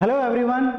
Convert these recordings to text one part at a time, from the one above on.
Hello everyone.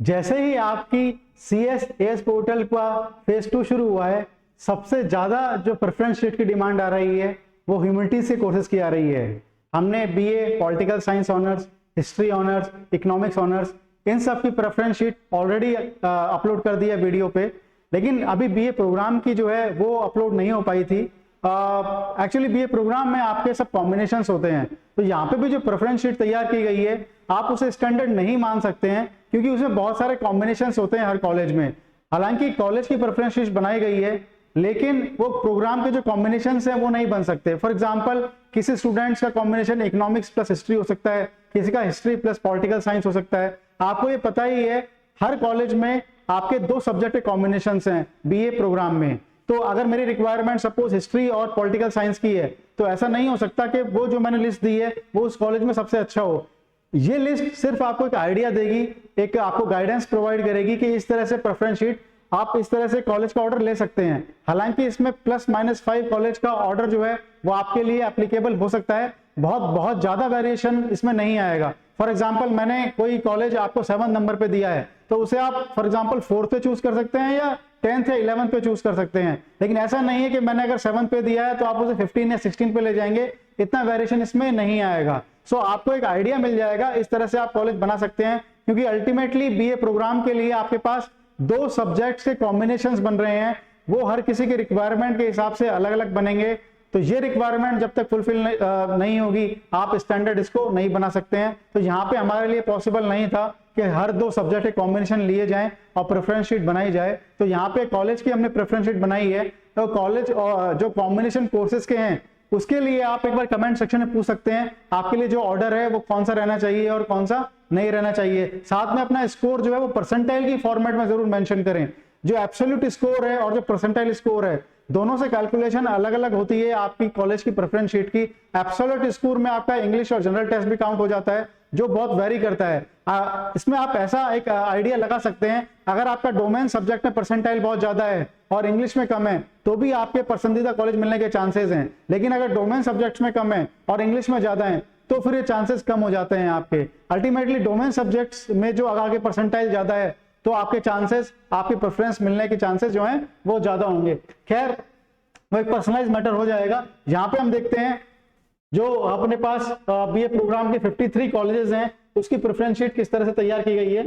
जैसे ही आपकी CSAS portal का फेज 2 शुरू हुआ है, सबसे ज़्यादा जो प्रेफरेंस शीट की डिमांड आ रही है वो ह्यूमैनिटीज से कोर्सेज की आ रही है। हमने BA political science honours, history honours, economics honours, इन सब की प्रेफरेंस शीट ऑलरेडी अपलोड कर दी है वीडियो पे, लेकिन अभी BA प्रोग्राम की जो है वो अपलोड नहीं हो पाई थी। एक्चुअली BA प्रोग्राम में आपके सब कॉम्बिनेशंस होते हैं, तो यहाँ पे भी जो प्रेफरेंस शीट तैयार की गई है आप उसे स्टैंडर्ड नहीं मान सकते हैं, क्योंकि उसमें बहुत सारे कॉम्बिनेशंस होते हैं हर कॉलेज में। हालांकि कॉलेज की प्रेफरेंस शीट बनाई गई है, लेकिन वो प्रोग्राम के जो कॉम्बिनेशंस हैं वो नहीं बन सकते। फॉर एग्जांपल, किसी स्टूडेंट्स का कॉम्बिनेशन इकोनॉमिक्स प्लस हिस्ट्री हो सकता है, किसी का हिस्ट्री प्लस पॉलिटिकल साइंस हो सकता है। आपको ये पता ही है, हर कॉलेज में आपके 2 सब्जेक्ट के कॉम्बिनेशंस हैं BA प्रोग्राम में। तो अगर मेरी रिक्वायरमेंट सपोज हिस्ट्री और पॉलिटिकल साइंस की है, तो ऐसा नहीं हो सकता कि वो जो मैंने लिस्ट दी है वो उस कॉलेज में सबसे अच्छा हो। ये लिस्ट सिर्फ आपको एक आइडिया देगी, एक आपको गाइडेंस प्रोवाइड करेगी कि इस तरह से प्रेफरेंस शीट आप इस तरह से कॉलेज का ऑर्डर ले सकते हैं। हालांकि इसमें +-5 कॉलेज का ऑर्डर जो है वो आपके लिए एप्लीकेबल हो सकता है, बहुत ज्यादा वेरिएशन इसमें नहीं आएगा। फॉर एग्जाम्पल, मैंने कोई कॉलेज आपको 7 नंबर पे दिया है, तो उसे आप फॉर एग्जाम्पल 4th पे चूज कर सकते हैं या 10th या 11th पे चूज कर सकते हैं। लेकिन ऐसा नहीं है कि मैंने अगर 7th पे दिया है तो आप उसे 15 या 16 पे ले जाएंगे, इतना वेरिएशन इसमें नहीं आएगा। सो आपको एक आइडिया मिल जाएगा, इस तरह से आप कॉलेज बना सकते हैं, क्योंकि अल्टीमेटली BA प्रोग्राम के लिए आपके पास 2 सब्जेक्ट्स के कॉम्बिनेशंस बन रहे हैं, वो हर किसी के रिक्वायरमेंट के हिसाब से अलग अलग बनेंगे। तो ये रिक्वायरमेंट जब तक फुलफिल नहीं होगी, आप स्टैंडर्ड इसको नहीं बना सकते हैं। तो यहाँ पे हमारे लिए पॉसिबल नहीं था कि हर 2 सब्जेक्ट के कॉम्बिनेशन लिए जाएं और प्रेफरेंस शीट बनाई जाए। तो यहाँ पे कॉलेज की हमने प्रेफरेंस शीट बनाई है। तो कॉलेज जो कॉम्बिनेशन कोर्सेज के हैं उसके लिए आप एक बार कमेंट सेक्शन में पूछ सकते हैं, आपके लिए जो ऑर्डर है वो कौन सा रहना चाहिए और कौन सा नहीं रहना चाहिए। साथ में अपना स्कोर जो है वो परसेंटाइल की फॉर्मेट में जरूर मेंशन करें। जो एब्सोल्यूट स्कोर है और जो परसेंटाइल स्कोर है, दोनों से कैलकुलेशन अलग अलग होती है आपकी कॉलेज की प्रेफरेंस शीट की। एब्सोल्यूट स्कोर में आपका इंग्लिश और जनरल टेस्ट भी काउंट हो जाता है, जो बहुत वेरी करता है। इसमें आप ऐसा एक आइडिया लगा सकते हैं, अगर आपका डोमेन सब्जेक्ट में परसेंटाइल बहुत ज्यादा है और इंग्लिश में कम है, तो भी आपके पसंदीदा कॉलेज मिलने के चांसेस हैं। लेकिन अगर डोमेन सब्जेक्ट्स में कम है और इंग्लिश में ज्यादा है, तो फिर ये चांसेस कम हो जाते हैं आपके। अल्टीमेटली डोमेन सब्जेक्ट्स में जो आगे परसेंटाइल ज्यादा है, तो आपके चांसेस, आपकी प्रेफरेंस मिलने के चांसेस जो हैं वो ज्यादा होंगे। खैर, वो एक पर्सनलाइज मैटर हो जाएगा। यहाँ पे हम देखते हैं जो अपने पास BA प्रोग्राम के 53 कॉलेजेस हैं, उसकी प्रेफरेंस शीट किस तरह से तैयार की गई है।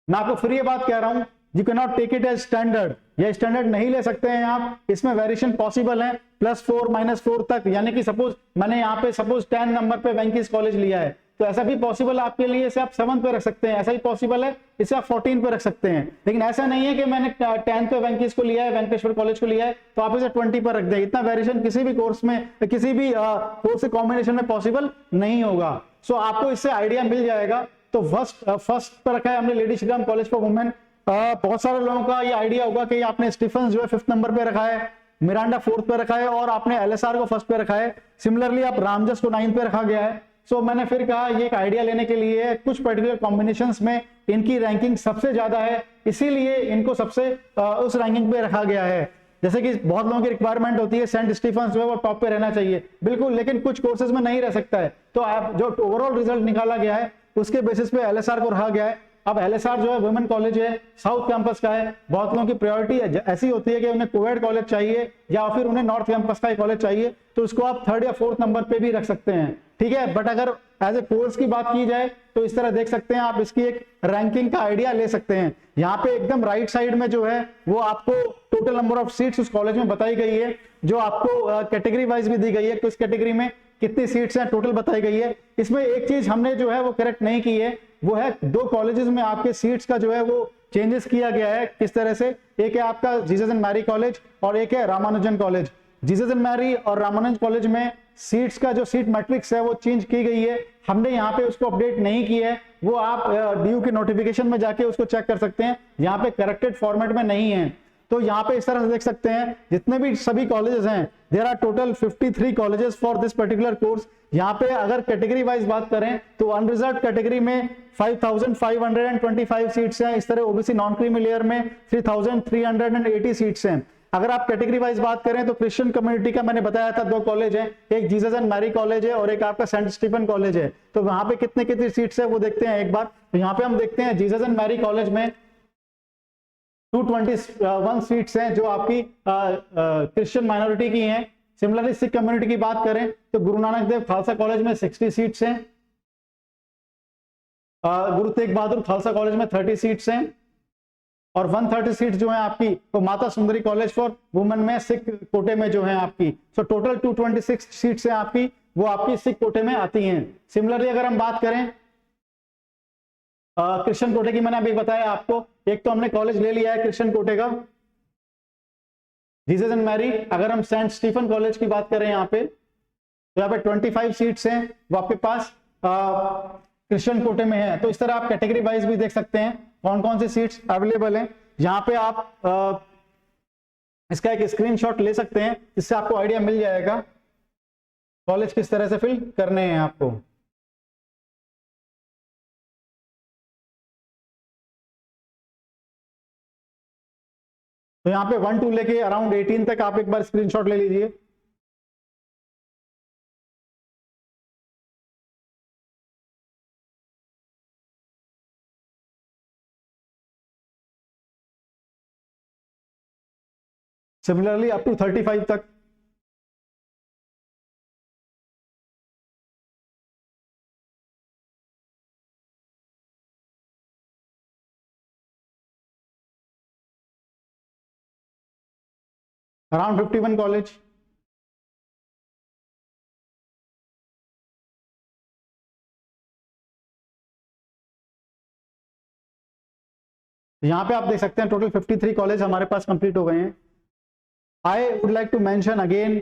मैं आपको फिर ये बात कह रहा हूं, you can not take it as standard. ये स्टैंडर्ड नहीं ले सकते हैं आप, इसमें वेरिएशन पॉसिबल है +4 -4 तक। यानी कि सपोज मैंने यहाँ पे 10 नंबर पे वेंकीज कॉलेज लिया है, तो ऐसा भी पॉसिबल आपके लिए, इसे आप 7th पे रख सकते हैं। ऐसा ही पॉसिबल है, इसे आप 14 पे रख सकते हैं। लेकिन ऐसा नहीं है कि मैंने 10th पे वेंकीज को लिया है, वेंकटेश्वर कॉलेज को लिया है, तो आप इसे 20 पर रख दें। इतना वेरिएशन किसी भी कोर्स में, किसी भी कोर्स के कॉम्बिनेशन में पॉसिबल नहीं होगा। सो आपको इससे आइडिया मिल जाएगा। तो फर्स्ट पर रखा है हमने lady Shriram college for women. बहुत सारे लोगों का ये आइडिया होगा कि आपने स्टीफेंस जो है 5th नंबर पे रखा है, मिरांडा 4th पे रखा है और आपने LSR को 1st पे रखा है। सिमिलरली आप रामजस को 9th पे रखा गया है। सो मैंने फिर कहा ये एक आइडिया लेने के लिए कुछ पर्टिकुलर कॉम्बिनेशंस में इनकी रैंकिंग सबसे ज्यादा है, इसीलिए इनको सबसे उस रैंकिंग पे रखा गया है। जैसे कि बहुत लोगों की रिक्वायरमेंट होती है सेंट स्टीफेंस जो है वो टॉप पे रहना चाहिए, बिल्कुल, लेकिन कुछ कोर्सेज में नहीं रह सकता है। तो आप जो ओवरऑल रिजल्ट निकाला गया है उसके बेसिस पे LSR को रखा गया है। अब LSR जो है वुमेन कॉलेज है, साउथ कैंपस का है। बहुत लोगों की प्रायोरिटी ऐसी होती है कि उन्हें कोविड कॉलेज चाहिए या फिर उन्हें नॉर्थ कैंपस का कॉलेज चाहिए, तो उसको आप 3rd या 4th नंबर पे भी रख सकते हैं, ठीक है। बट अगर एज ए कोर्स की बात की जाए तो इस तरह देख सकते हैं आप, इसकी एक रैंकिंग का आइडिया ले सकते हैं। यहाँ पे एकदम राइट साइड में जो है वो आपको टोटल नंबर ऑफ सीट्स उस कॉलेज में बताई गई है, जो आपको कैटेगरी वाइज भी दी गई है, किस कैटेगरी में कितनी सीट्स हैं टोटल बताई गई है। इसमें एक चीज हमने जो है वो करेक्ट नहीं की है, वो है 2 कॉलेजेस में आपके सीट्स का जो है वो चेंजेस किया गया है। किस तरह से, एक है आपका जीसस एंड मैरी कॉलेज और एक है Ramanujan college. Jesus and Mary और रामानुजन कॉलेज में सीट्स का जो सीट मैट्रिक्स है वो चेंज की गई है। हमने यहाँ पे उसको अपडेट नहीं किया है, वो आप DU के नोटिफिकेशन में जाके उसको चेक कर सकते हैं। यहाँ पे करेक्टेड फॉर्मेट में नहीं है। तो यहाँ पे इस तरह से देख सकते हैं जितने भी सभी कॉलेजेस हैं, there are total 53 colleges for this particular course. यहाँ पे अगर कैटेगरी वाइज बात करें तो अनरिजर्व कैटेगरी में 5525 सीट्स हैं। इस तरह OBC नॉन क्रीमी लेयर में 3380 सीट्स हैं। अगर आप कैटेगरी वाइज बात करें तो क्रिश्चियन कम्युनिटी का मैंने बताया था 2 कॉलेज हैं, एक जीसस एंड मैरी कॉलेज है और एक आपका सेंट स्टीफन कॉलेज है। तो वहां पे कितने कितनी सीट्स है वो देखते हैं एक बार। तो यहाँ पे हम देखते हैं जीसस एंड मैरी कॉलेज में 221 सीट्स हैं जो आपकी क्रिश्चियन माइनॉरिटी की हैं। सिमिलरली सिख कम्युनिटी की बात करें तो गुरु नानक देव खालसा कॉलेज में 60 सीट्स हैं, गुरु तेग बहादुर खालसा कॉलेज में 30 सीट्स हैं और 130 सीट्स जो है आपकी तो Mata Sundari college for women में सिख कोटे में जो है आपकी। सो टोटल 226 सीट्स हैं आपकी, वो आपकी सिख कोटे में आती हैं। सिमिलरली अगर हम बात करें क्रिश्चियन कोटे की, मैंने अभी बताया आपको, एक तो हमने कॉलेज ले लिया है क्रिश्चियन कोटे का जीसस एंड मैरी। अगर हम सेंट स्टीफन कॉलेज की बात करें यहाँ पे तो यहाँ पे 25 सीट्स हैं वो आपके पास क्रिश्चियन कोटे में है। तो इस तरह आप कैटेगरी वाइज भी देख सकते हैं कौन कौन सी सीट्स अवेलेबल हैं। यहाँ पे आप इसका एक स्क्रीनशॉट ले सकते हैं, इससे आपको आइडिया मिल जाएगा कॉलेज किस तरह से फिल करने हैं आपको। तो यहाँ पे 1 to लेके अराउंड 18 तक आप एक बार स्क्रीनशॉट ले लीजिए। सिमिलरली अप टू 35 तक। Around 51 college. यहां पे आप देख सकते हैं टोटल 53 कॉलेज हमारे पास कंप्लीट हो गए हैं। I would like to mention again,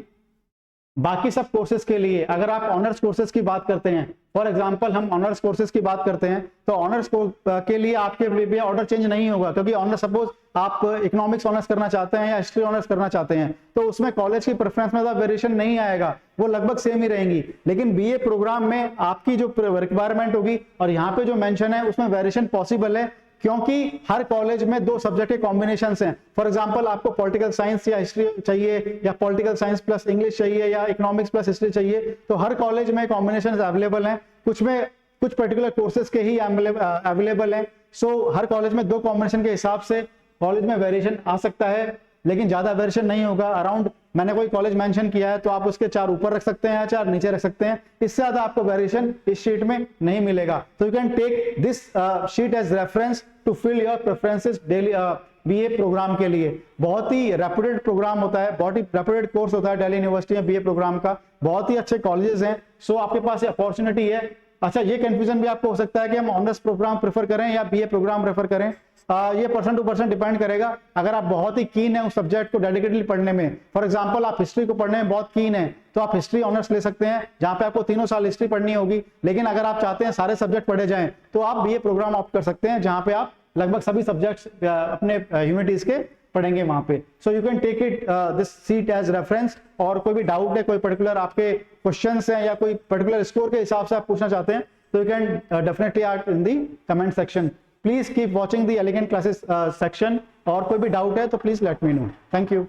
बाकी सब कोर्सेज के लिए अगर आप ऑनर्स कोर्सेज की बात करते हैं, फॉर एग्जांपल हम ऑनर्स कोर्सेज की बात करते हैं तो ऑनर्स के लिए आपके लिए ऑर्डर चेंज नहीं होगा, क्योंकि ऑनर्स सपोज आप इकोनॉमिक्स ऑनर्स करना चाहते हैं या हिस्ट्री ऑनर्स करना चाहते हैं तो उसमें कॉलेज की प्रेफरेंस में वेरिएशन नहीं आएगा, वो लगभग सेम ही रहेंगी। लेकिन बीए प्रोग्राम में आपकी जो रिक्वायरमेंट होगी और यहाँ पे जो मेंशन है उसमें वेरिएशन पॉसिबल है, क्योंकि हर कॉलेज में 2 सब्जेक्ट के कॉम्बिनेशंस हैं। फॉर एग्जांपल आपको पॉलिटिकल साइंस या हिस्ट्री चाहिए या पॉलिटिकल साइंस प्लस इंग्लिश चाहिए या इकोनॉमिक्स प्लस हिस्ट्री चाहिए, तो हर कॉलेज में कॉम्बिनेशंस अवेलेबल हैं। कुछ पर्टिकुलर कोर्सेज के ही अवेलेबल हैं। सो हर कॉलेज में 2 कॉम्बिनेशन के हिसाब से कॉलेज में वेरिएशन आ सकता है, लेकिन ज्यादा वेरिएशन नहीं होगा। अराउंड मैंने कोई कॉलेज मेंशन किया है तो आप उसके 4 ऊपर रख सकते हैं या 4 नीचे रख सकते हैं, इससे ज्यादा आपको वेरिएशन इस शीट में नहीं मिलेगा। तो you can take this sheet as reference to fill your preferences Delhi BA programme के लिए। बहुत ही रेप्यूटेड प्रोग्राम होता है, बहुत ही रेप्यूटेड कोर्स होता है दिल्ली यूनिवर्सिटी में बीए प्रोग्राम का, बहुत ही अच्छे कॉलेजेस हैं। सो आपके पास ये अपॉर्चुनिटी है। अच्छा, ये कंफ्यूजन भी आपको हो सकता है कि हम ऑनर्स प्रोग्राम प्रेफर करें या बीए प्रोग्राम प्रेफर करें। ये पर्सन टू पर्सन डिपेंड करेगा। अगर आप बहुत ही कीन है उस सब्जेक्ट को डेडिकेटली पढ़ने में, फॉर एग्जांपल आप हिस्ट्री को पढ़ने में बहुत कीन है तो आप हिस्ट्री ऑनर्स ले सकते हैं, जहां पे आपको 3 साल हिस्ट्री पढ़नी होगी। लेकिन अगर आप चाहते हैं सारे सब्जेक्ट पढ़े जाएं तो आप बीए प्रोग्राम ऑप्ट कर सकते हैं, जहां पे आप लगभग सभी सब्जेक्ट्स अपने ह्यूमैनिटीज के पढ़ेंगे वहां पे। So you can take it this sheet as reference. और कोई भी डाउट है, कोई पर्टिकुलर आपके क्वेश्चंस हैं या कोई पर्टिकुलर स्कोर के हिसाब से आप पूछना चाहते हैं तो you can definitely art in the comment section. Please keep watching the elegant classes section, और कोई भी डाउट है तो please let me know. Thank you.